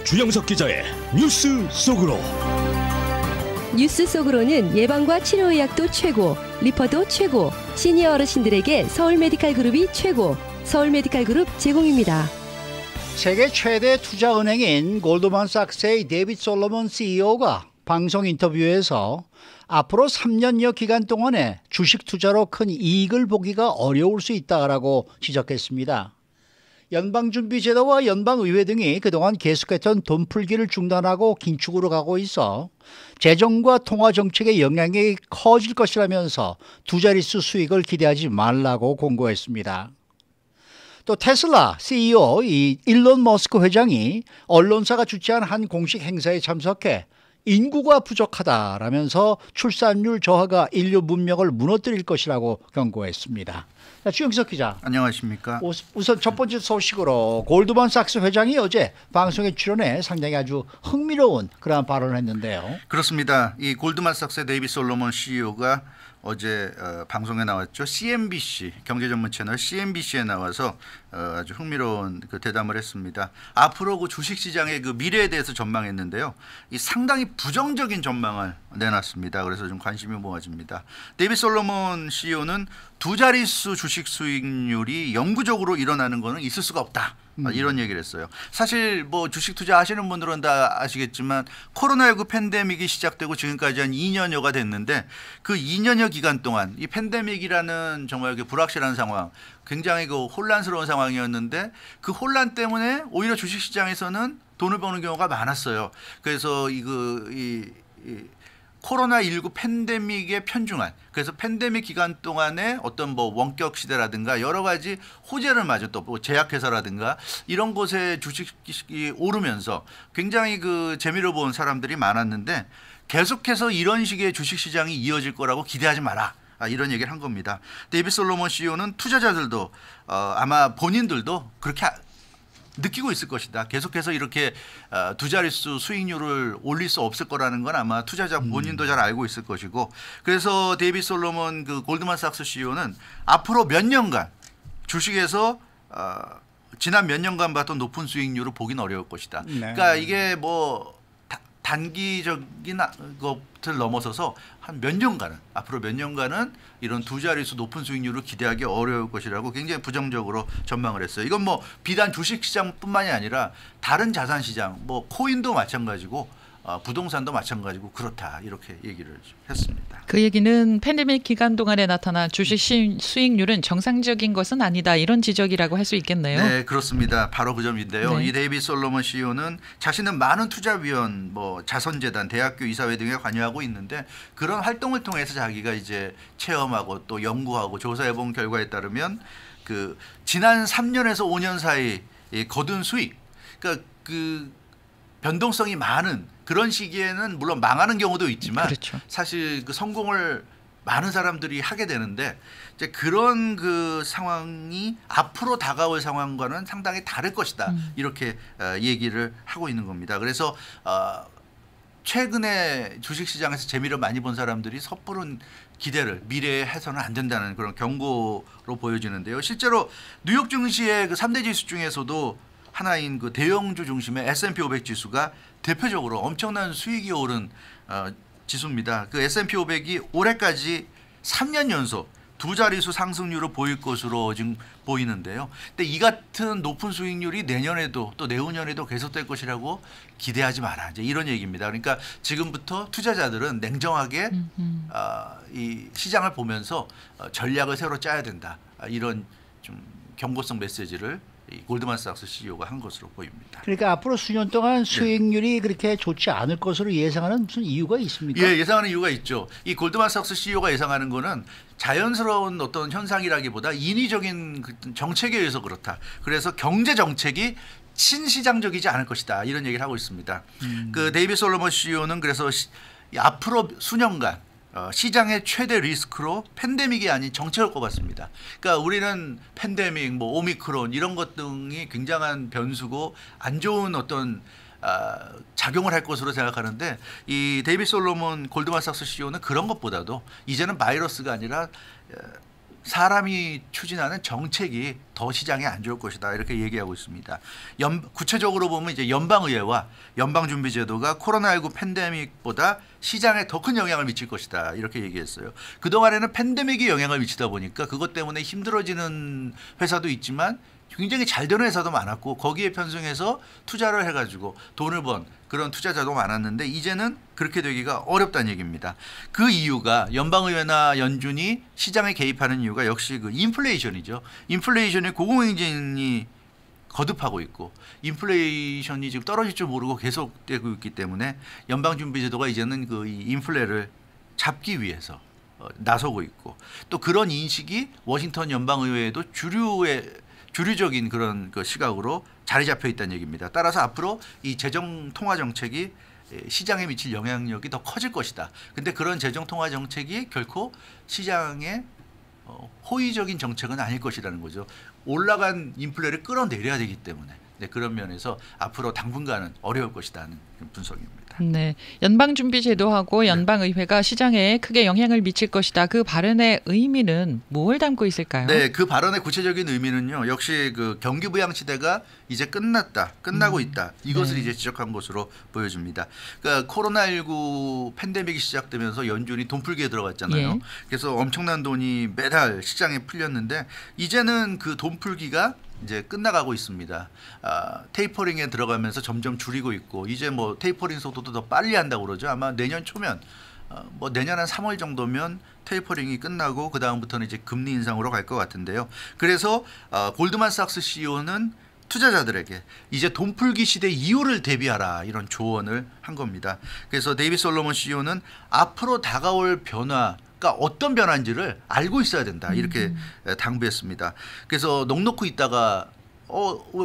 주영석 기자의 뉴스 속으로. 뉴스 속으로는 예방과 치료의학도 최고, 리퍼도 최고, 시니어 어르신들에게 서울메디칼그룹이 최고, 서울메디칼그룹 제공입니다. 세계 최대 투자은행인 골드만삭스의 데이빗 솔로몬 CEO가 방송 인터뷰에서 앞으로 3년여 기간 동안에 주식 투자로 큰 이익을 보기가 어려울 수 있다고 지적했습니다. 연방준비제도와 연방의회 등이 그동안 계속했던 돈풀기를 중단하고 긴축으로 가고 있어 재정과 통화정책의 영향이 커질 것이라면서 두 자릿수 수익을 기대하지 말라고 공고했습니다. 또 테슬라 CEO 일론 머스크 회장이 언론사가 주최한 한 공식 행사에 참석해 인구가 부족하다라면서 출산율 저하가 인류 문명을 무너뜨릴 것이라고 경고했습니다. 자, 주영석 기자. 안녕하십니까. 우선 첫 번째 소식으로 골드만삭스 회장이 어제 방송에 출연해 상당히 아주 흥미로운 그러한 발언을 했는데요. 그렇습니다. 이 골드만삭스의 데이빗 솔로몬 CEO가 어제 방송에 나왔죠. CNBC 경제 전문 채널 CNBC에 나와서 아주 흥미로운 그 대담을 했습니다. 앞으로 그 주식 시장의 그 미래에 대해서 전망했는데요. 이 상당히 부정적인 전망을 내놨습니다. 그래서 좀 관심이 모아집니다. 데이빗 솔로몬 CEO는 두 자릿수 주식 수익률이 영구적으로 일어나는 것은 있을 수가 없다. 이런 얘기를 했어요. 사실 뭐 주식 투자하시는 분들은 다 아시겠지만 코로나19 팬데믹이 시작되고 지금까지 한 2년여가 됐는데 그 2년여 기간 동안 이 팬데믹이라는 정말 그 불확실한 상황, 굉장히 그 혼란스러운 상황이었는데 그 혼란 때문에 오히려 주식 시장에서는 돈을 버는 경우가 많았어요. 그래서 코로나19 팬데믹에 편중한, 그래서 팬데믹 기간 동안에 어떤 뭐 원격 시대라든가 여러 가지 호재를 맞은 또 뭐 제약회사라든가 이런 곳에 주식이 오르면서 굉장히 그 재미를 본 사람들이 많았는데 계속해서 이런 식의 주식 시장이 이어질 거라고 기대하지 마라. 이런 얘기를 한 겁니다. 데이빗 솔로몬 CEO는 투자자들도 아마 본인들도 그렇게 느끼고 있을 것이다. 계속해서 이렇게 두 자릿수 수익률을 올릴 수 없을 거라는 건 아마 투자자 본인도 잘 알고 있을 것이고, 그래서 데이빗 솔로몬 그 골드만삭스 CEO는 앞으로 몇 년간 주식에서 지난 몇 년간 봤던 높은 수익률을 보기는 어려울 것이다. 네. 그러니까 이게 뭐 단기적인 것을 넘어서서 한 몇 년간은, 앞으로 몇 년간은 이런 두 자릿수 높은 수익률을 기대하기 어려울 것이라고 굉장히 부정적으로 전망을 했어요. 이건 뭐 비단 주식시장뿐만이 아니라 다른 자산시장, 뭐 코인도 마찬가지고 부동산도 마찬가지고 그렇다, 이렇게 얘기를 했습니다. 그 얘기는 팬데믹 기간 동안에 나타난 주식 수익률은 정상적인 것은 아니다, 이런 지적이라고 할 수 있겠네요. 네, 그렇습니다. 바로 그 점인데요. 네. 이 데이빗 솔로몬 CEO는 자신은 많은 투자위원, 뭐 자선재단, 대학교 이사회 등에 관여하고 있는데 그런 활동을 통해서 자기가 이제 체험하고 또 연구하고 조사해 본 결과에 따르면 그 지난 3년에서 5년 사이 거둔 수익, 그러니까 그 변동성이 많은 그런 시기에는 물론 망하는 경우도 있지만, 그렇죠. 사실 그 성공을 많은 사람들이 하게 되는데 이제 그런 그 상황이 앞으로 다가올 상황과는 상당히 다를 것이다. 이렇게 얘기를 하고 있는 겁니다. 그래서 최근에 주식시장에서 재미를 많이 본 사람들이 섣부른 기대를 미래에 해서는 안 된다는 그런 경고로 보여지는데요. 실제로 뉴욕 증시의 그 3대 지수 중에서도 하나인 그 대형주 중심의 S&P 500 지수가 대표적으로 엄청난 수익이 오른 지수입니다. 그 S&P 500이 올해까지 3년 연속 두 자릿수 상승률을 보일 것으로 지금 보이는데요. 근데 이 같은 높은 수익률이 내년에도 또 내후년에도 계속될 것이라고 기대하지 마라, 이제 이런 얘기입니다. 그러니까 지금부터 투자자들은 냉정하게 이 시장을 보면서 전략을 새로 짜야 된다, 이런 좀 경고성 메시지를 골드만삭스 CEO가 한 것으로 보입니다. 그러니까 앞으로 수년 동안 수익률이 그렇게 좋지 않을 것으로 예상하는 무슨 이유가 있습니까? 예, 예상하는 이유가 있죠. 이 골드만삭스 CEO가 예상하는 거는 자연스러운 어떤 현상이라기보다 인위적인 정책에 의해서 그렇다. 그래서 경제 정책이 친시장적이지 않을 것이다, 이런 얘기를 하고 있습니다. 그 데이빗 솔로몬 CEO는 그래서 앞으로 수년간 시장의 최대 리스크로 팬데믹이 아닌 정책을 꼽았습니다. 그러니까 우리는 팬데믹, 뭐 오미크론 이런 것 등이 굉장한 변수고 안 좋은 어떤 작용을 할 것으로 생각하는데, 이 데이빗 솔로몬 골드만삭스 CEO는 그런 것보다도 이제는 바이러스가 아니라 사람이 추진하는 정책이 더 시장에 안 좋을 것이다 이렇게 얘기하고 있습니다. 구체적으로 보면 이제 연방의회와 연방준비제도가 코로나19 팬데믹보다 시장에 더 큰 영향을 미칠 것이다 이렇게 얘기했어요. 그동안에는 팬데믹이 영향을 미치다 보니까 그것 때문에 힘들어지는 회사도 있지만 굉장히 잘 되는 회사도 많았고 거기에 편승해서 투자를 해가지고 돈을 번 그런 투자자도 많았는데 이제는 그렇게 되기가 어렵다는 얘기입니다. 그 이유가 연방의회나 연준이 시장에 개입하는 이유가 역시 그 인플레이션이죠. 인플레이션의 고공행진이 거듭하고 있고 인플레이션이 지금 떨어질 줄 모르고 계속되고 있기 때문에 연방준비제도가 이제는 그 인플레를 잡기 위해서 나서고 있고 또 그런 인식이 워싱턴 연방의회에도 주류적인 그런 그 시각으로 자리 잡혀 있다는 얘기입니다. 따라서 앞으로 이 재정 통화 정책이 시장에 미칠 영향력이 더 커질 것이다. 근데 그런 재정 통화 정책이 결코 시장에 호의적인 정책은 아닐 것이라는 거죠. 올라간 인플레를 끌어내려야 되기 때문에 그런 면에서 앞으로 당분간은 어려울 것이다 하는 분석입니다. 네, 연방준비제도하고 연방의회가 시장에 크게 영향을 미칠 것이다. 그 발언의 의미는 뭘 담고 있을까요? 네, 그 발언의 구체적인 의미는요. 역시 그 경기 부양 시대가 이제 끝나고 있다. 이것을 이제 지적한 것으로 보여집니다. 그러니까 코로나19 팬데믹이 시작되면서 연준이 돈풀기에 들어갔잖아요. 예. 그래서 엄청난 돈이 매달 시장에 풀렸는데 이제는 그 돈풀기가 이제 끝나가고 있습니다. 테이퍼링에 들어가면서 점점 줄이고 있고 이제 뭐 테이퍼링 속도도 더 빨리 한다고 그러죠. 아마 내년 초면 뭐 내년 한 3월 정도면 테이퍼링이 끝나고 그 다음부터는 이제 금리 인상으로 갈 것 같은데요. 그래서 골드만삭스 CEO는 투자자들에게 이제 돈풀기 시대 이후를 대비하라 이런 조언을 한 겁니다. 그래서 데이빗 솔로몬 CEO는 앞으로 다가올 변화 어떤 변화인지를 알고 있어야 된다 이렇게 당부했습니다. 그래서 넋놓고 있다가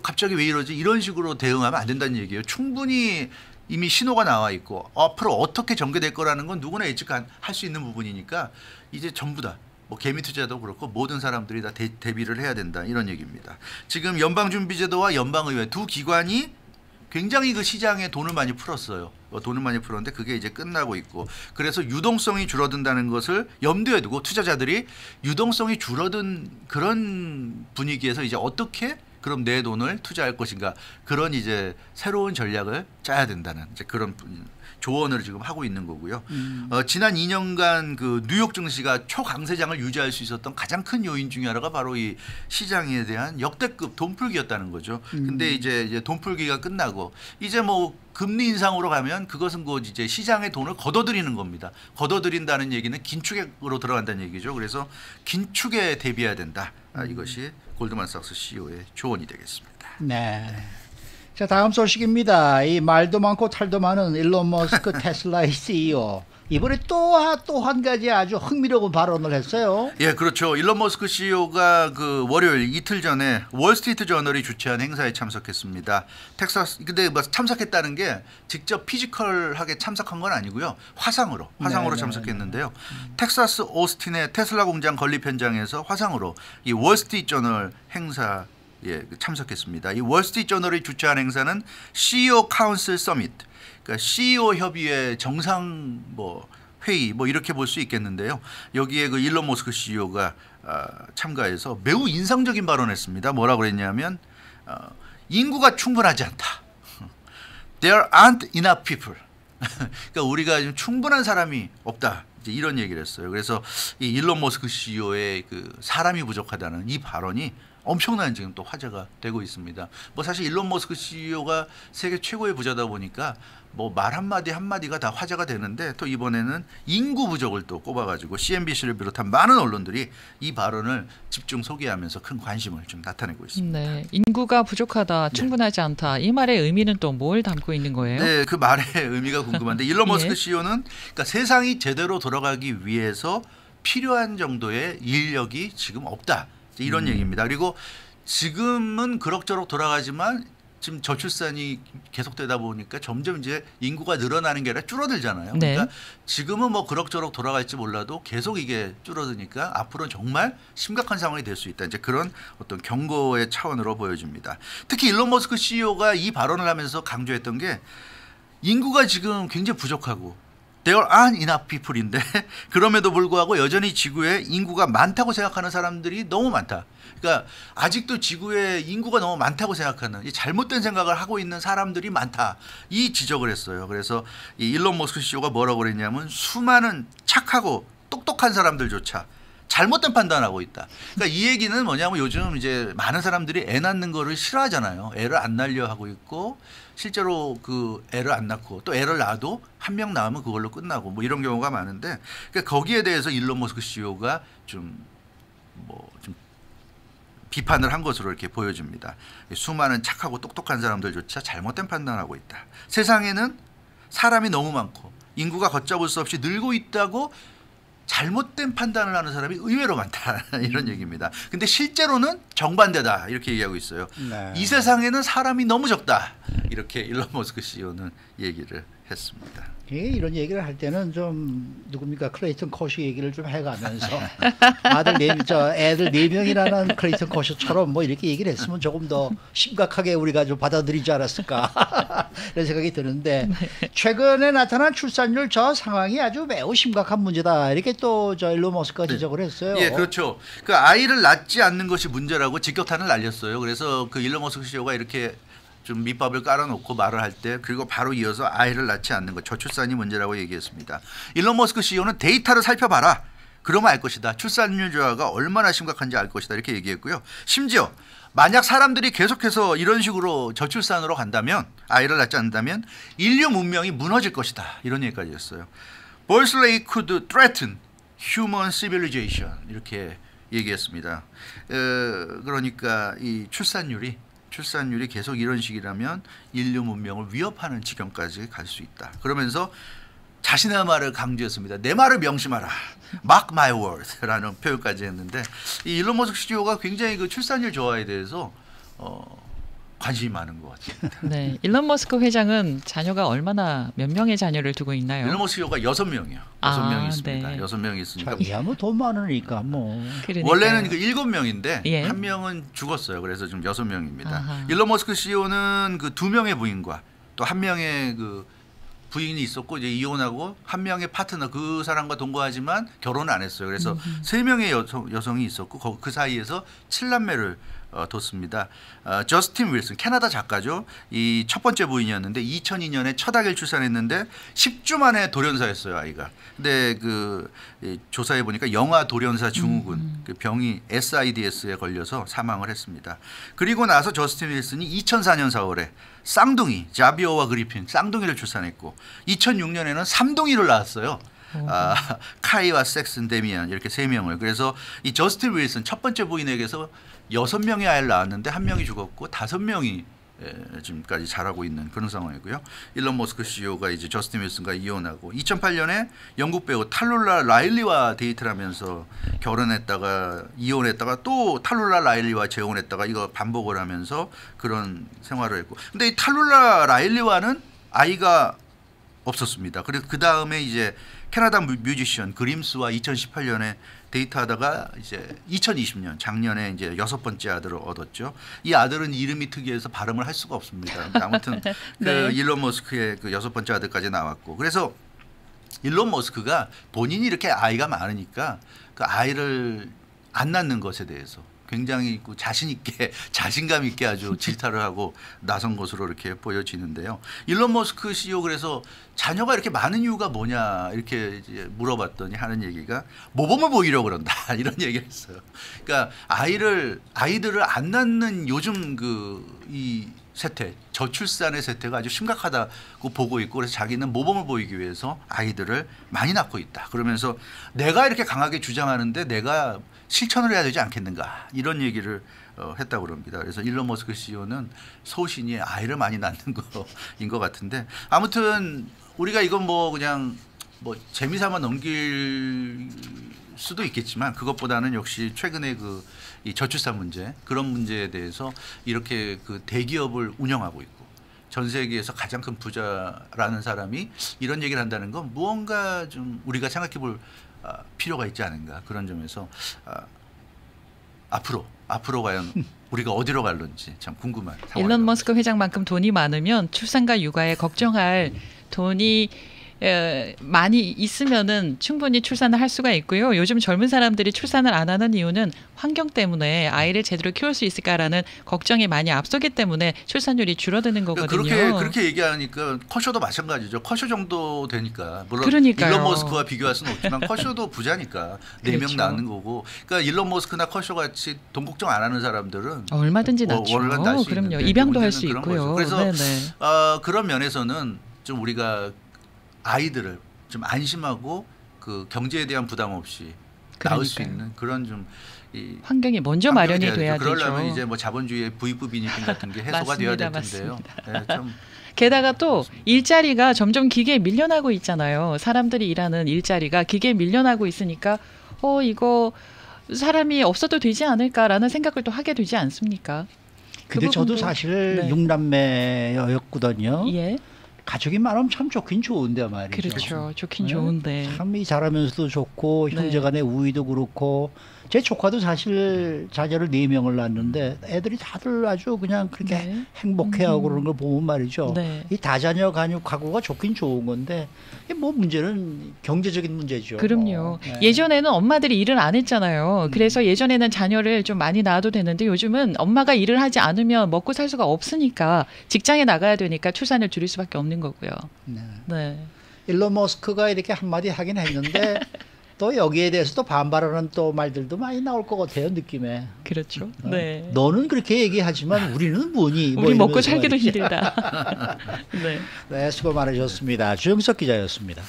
갑자기 왜 이러지 이런 식으로 대응하면 안 된다는 얘기예요. 충분히 이미 신호가 나와 있고 앞으로 어떻게 전개될 거라는 건 누구나 예측할 수 있는 부분이니까 이제 전부 다 뭐 개미 투자도 그렇고 모든 사람들이 다 대비를 해야 된다 이런 얘기입니다. 지금 연방준비제도와 연방의회 두 기관이 굉장히 그 시장에 돈을 많이 풀었어요. 돈을 많이 풀었는데 그게 이제 끝나고 있고 그래서 유동성이 줄어든다는 것을 염두에 두고 투자자들이 유동성이 줄어든 그런 분위기에서 이제 어떻게 그럼 내 돈을 투자할 것인가 그런 이제 새로운 전략을 짜야 된다는 이제 그런 조언을 지금 하고 있는 거고요. 지난 2년간 그 뉴욕 증시가 초강세장을 유지할 수 있었던 가장 큰 요인 중에 하나가 바로 이 시장에 대한 역대급 돈풀기였다는 거죠. 근데 이제 돈풀기가 끝나고 이제 뭐 금리 인상으로 가면 그것은 곧 이제 시장의 돈을 걷어들이는 겁니다. 걷어들인다는 얘기는 긴축으로 들어간다는 얘기죠. 그래서 긴축에 대비해야 된다. 이것이 골드만삭스 CEO의 조언이 되겠습니다. 네. 자, 다음 소식입니다. 이 말도 많고 탈도 많은 일론 머스크 테슬라의 CEO. 이번에 또 한 가지 아주 흥미로운 발언을 했어요. 예, 그렇죠. 일론 머스크 CEO가 그 월요일 이틀 전에 월스트리트 저널이 주최한 행사에 참석했습니다. 근데 뭐 참석했다는 게 직접 피지컬하게 참석한 건 아니고요. 화상으로 참석했는데요. 텍사스 오스틴의 테슬라 공장 건립 현장에서 화상으로 이 월스트리트 저널 행사 참석했습니다. 이 월스트리트 저널이 주최한 행사는 CEO 카운슬 서밋, 그러니까 CEO 협의회 정상 회의 이렇게 볼 수 있겠는데요. 여기에 그 일론 머스크 CEO가 참가해서 매우 인상적인 발언했습니다. 뭐라고 그랬냐면 인구가 충분하지 않다. There aren't enough people. 그러니까 우리가 지금 충분한 사람이 없다. 이제 이런 얘기를 했어요. 그래서 이 일론 머스크 CEO의 그 사람이 부족하다는 이 발언이 엄청난 지금 또 화제가 되고 있습니다. 뭐 사실 일론 머스크 CEO가 세계 최고의 부자다 보니까 뭐 말 한마디가 다 화제가 되는데 또 이번에는 인구 부족을 또 꼽아가지고 CNBC를 비롯한 많은 언론들이 이 발언을 집중 소개하면서 큰 관심을 좀 나타내고 있습니다. 네, 인구가 부족하다, 충분하지 않다. 이 말의 의미는 또 뭘 담고 있는 거예요? 네, 그 말의 의미가 궁금한데 일론 머스크 CEO는 그러니까 세상이 제대로 돌아가기 위해서 필요한 정도의 인력이 지금 없다. 이런 얘기입니다. 그리고 지금은 그럭저럭 돌아가지만 지금 저출산이 계속되다 보니까 점점 이제 인구가 늘어나는 게 아니라 줄어들잖아요. 네. 그러니까 지금은 뭐 그럭저럭 돌아갈지 몰라도 계속 이게 줄어드니까 앞으로는 정말 심각한 상황이 될 수 있다. 이제 그런 어떤 경고의 차원으로 보여집니다. 특히 일론 머스크 CEO가 이 발언을 하면서 강조했던 게 인구가 지금 굉장히 부족하고 There aren't enough people인데 그럼에도 불구하고 여전히 지구에 인구가 많다고 생각하는 사람들이 너무 많다. 그러니까 아직도 지구에 인구가 너무 많다고 생각하는 이 잘못된 생각을 하고 있는 사람들이 많다. 이 지적을 했어요. 그래서 이 일론 머스크 CEO가 뭐라고 그랬냐면 수많은 착하고 똑똑한 사람들조차 잘못된 판단하고 있다. 그러니까 이 얘기는 뭐냐면 요즘 이제 많은 사람들이 애 낳는 거를 싫어하잖아요. 애를 안 낳으려 하고 있고 실제로 그 애를 안 낳고 또 애를 낳아도 한 명 낳으면 그걸로 끝나고 뭐 이런 경우가 많은데 그러니까 거기에 대해서 일론 머스크 CEO가 좀 비판을 한 것으로 이렇게 보여집니다. 수많은 착하고 똑똑한 사람들조차 잘못된 판단을 하고 있다. 세상에는 사람이 너무 많고 인구가 걷잡을 수 없이 늘고 있다고 잘못된 판단을 하는 사람이 의외로 많다 이런 얘기입니다. 근데 실제로는 정반대다 이렇게 얘기하고 있어요. 네. 이 세상에는 사람이 너무 적다 이렇게 일론 머스크 CEO는 얘기를 했습니다. 이런 얘기를 할 때는 좀 누굽니까 클레이턴 코시 얘기를 좀 해가면서 애들 4명이라는 클레이턴 코시처럼 뭐 이렇게 얘기를 했으면 조금 더 심각하게 우리가 좀 받아들이지 않았을까 이런 생각이 드는데 최근에 나타난 출산율 저 상황이 아주 매우 심각한 문제다 이렇게 또 저 일론 머스크가 지적을 했어요. 예, 그렇죠. 그 아이를 낳지 않는 것이 문제라고 직격탄을 날렸어요. 그래서 그 일론 머스크 CEO가 이렇게 좀 밑밥을 깔아놓고 말을 할 때 그리고 바로 이어서 아이를 낳지 않는 것 저출산이 문제라고 얘기했습니다. 일론 머스크 CEO는 데이터를 살펴봐라. 그러면 알 것이다. 출산율 저하가 얼마나 심각한지 알 것이다. 이렇게 얘기했고요. 심지어 만약 사람들이 계속해서 이런 식으로 저출산으로 간다면 아이를 낳지 않는다면 인류 문명이 무너질 것이다. 이런 얘기까지 했어요. Birth could threaten human civilization 이렇게 얘기했습니다. 그러니까 이 출산율이 계속 이런 식이라면 인류 문명을 위협하는 지경까지 갈 수 있다. 그러면서 자신의 말을 강조했습니다. 내 말을 명심하라. Mark my words라는 표현까지 했는데 이 일론 머스크 CEO가 굉장히 그 출산율 저하에 대해서 관심이 많은 것 같습니다. 네, 일론 머스크 회장은 자녀가 몇 명의 자녀를 두고 있나요? 일론 머스크 CEO가 6명이요. 6명이 있습니다. 네. 6명이 있으니까. 자기야 뭐 돈 많으니까 뭐. 그러니까요. 원래는 그 7명인데 예. 한 명은 죽었어요. 그래서 지금 6명입니다. 아하. 일론 머스크 CEO는 그 2명의 부인과 또 1명의 그 부인이 있었고 이제 이혼하고 1명의 파트너 그 사람과 동거하지만 결혼을 안 했어요. 그래서 3명의 여성이 있었고 그 사이에서 7남매를 뒀습니다. 저스틴 윌슨 캐나다 작가죠. 이 첫 번째 부인이었는데 2002년에 첫 아기를 출산했는데 10주 만에 돌연사였어요 아이가. 근데 그 조사해 보니까 영아 돌연사 증후군 그 병이 SIDS에 걸려서 사망을 했습니다. 그리고 나서 저스틴 윌슨이 2004년 4월에 쌍둥이 자비오와 그리핀 쌍둥이를 출산했고 2006년에는 3둥이를 낳았어요. 카이와 섹슨 데미안 이렇게 3명을. 그래서 이 저스틴 윌슨 첫 번째 부인에게서 6명의 아이를 낳았는데 1명이 죽었고 5명이 지금까지 자라고 있는 그런 상황이고요. 일론 머스크 CEO가 이제 저스틴 윌슨과 이혼하고 2008년에 영국 배우 탈룰라 라일리와 데이트를 하면서 결혼했다가 이혼했다가 또 탈룰라 라일리와 재혼했다가 이거 반복을 하면서 그런 생활을 했고. 근데 이 탈룰라 라일리와는 아이가 없었습니다. 그래서 그 다음에 이제 캐나다 뮤지션 그림스와 2018년에 데이트하다가 이제 2020년 작년에 이제 6번째 아들을 얻었죠. 이 아들은 이름이 특이해서 발음을 할 수가 없습니다. 아무튼 네. 그 일론 머스크의 그 6번째 아들까지 나왔고 그래서 일론 머스크가 본인이 이렇게 아이가 많으니까 그 아이를 안 낳는 것에 대해서 굉장히 자신 있게 자신감 있게 아주 질타를 하고 나선 것으로 이렇게 보여지는데요. 일론 머스크 CEO 그래서 자녀가 이렇게 많은 이유가 뭐냐 이렇게 이제 물어봤더니 하는 얘기가 모범을 보이려고 그런다 이런 얘기를 했어요. 그러니까 아이들을 안 낳는 요즘 이 세태 저출산의 세태가 아주 심각하다고 보고 있고 그래서 자기는 모범을 보이기 위해서 아이들을 많이 낳고 있다. 그러면서 내가 이렇게 강하게 주장하는데 내가 실천을 해야 되지 않겠는가 이런 얘기를 했다고 그럽니다. 그래서 일론 머스크 CEO는 소신이 아이를 많이 낳는 거인 것 같은데 아무튼 우리가 이건 뭐 그냥 뭐 재미삼아 넘길 수도 있겠지만 그것보다는 역시 최근에 이 저출산 문제 그런 문제에 대해서 이렇게 그 대기업을 운영하고 있고 전 세계에서 가장 큰 부자라는 사람이 이런 얘기를 한다는 건 무언가 좀 우리가 생각해 볼 필요가 있지 않은가 그런 점에서 앞으로 과연 우리가 어디로 갈런지 참 궁금한 상황입니다. 일론 머스크 회장만큼 돈이 많으면 출산과 육아에 걱정할 돈이 많이 있으면은 충분히 출산을 할 수가 있고요. 요즘 젊은 사람들이 출산을 안 하는 이유는 환경 때문에 아이를 제대로 키울 수 있을까라는 걱정이 많이 앞서기 때문에 출산율이 줄어드는 거거든요. 그렇게 얘기하니까 커쇼도 마찬가지죠. 커쇼 정도 되니까 물론 그러니까요. 일론 머스크와 비교할 수는 없지만 커쇼도 부자니까 4명 그렇죠. 낳는 거고. 그러니까 일론 머스크나 커쇼 같이 돈 걱정 안 하는 사람들은 얼마든지 낳죠. 낳을 수 그럼요. 있는데 입양도 할 수 문제는 그런 있고요. 거죠. 그래서 네네. 그런 면에서는 좀 우리가 아이들을 좀 안심하고 그 경제에 대한 부담 없이 낳을 수 그러니까요. 있는 그런 좀 이 환경이 먼저 마련이 돼야 되죠. 그러려면 이제 뭐 자본주의의 부익부 빈익빈 같은 게 해소가 되어야 될 텐데요. 네, 좀 게다가 또 일자리가 점점 기계에 밀려나고 있잖아요. 사람들이 일하는 일자리가 기계에 밀려나고 있으니까 이거 사람이 없어도 되지 않을까라는 생각을 또 하게 되지 않습니까? 근데 저도 부분도- 사실 네. 6남매였거든요. 예, 가족이 많으면 참 좋긴 좋은데 말이죠. 그렇죠. 좋긴 네? 좋은데. 참 이 잘하면서도 좋고 네. 형제간의 우위도 그렇고 제 조카도 사실 자녀를 4명을 낳았는데 애들이 다들 아주 그냥 그렇게 네. 행복해하고 그러는 걸 보면 말이죠. 네. 이 다자녀 가구가 좋긴 좋은 건데 이게 뭐 문제는 경제적인 문제죠. 그럼요. 네. 예전에는 엄마들이 일을 안 했잖아요. 그래서 예전에는 자녀를 좀 많이 낳아도 되는데 요즘은 엄마가 일을 하지 않으면 먹고 살 수가 없으니까 직장에 나가야 되니까 출산을 줄일 수밖에 없는 거고요. 네. 네. 일론 머스크가 이렇게 한마디 하긴 했는데 또 여기에 대해서 또 반발하는 또 말들도 많이 나올 것 같아요, 느낌에. 그렇죠. 네. 너는 그렇게 얘기하지만 우리는 뭐니? 뭐 우리 먹고 이러면서 살기도 말이죠. 힘들다. 네. 네, 수고 많으셨습니다. 주영석 기자였습니다.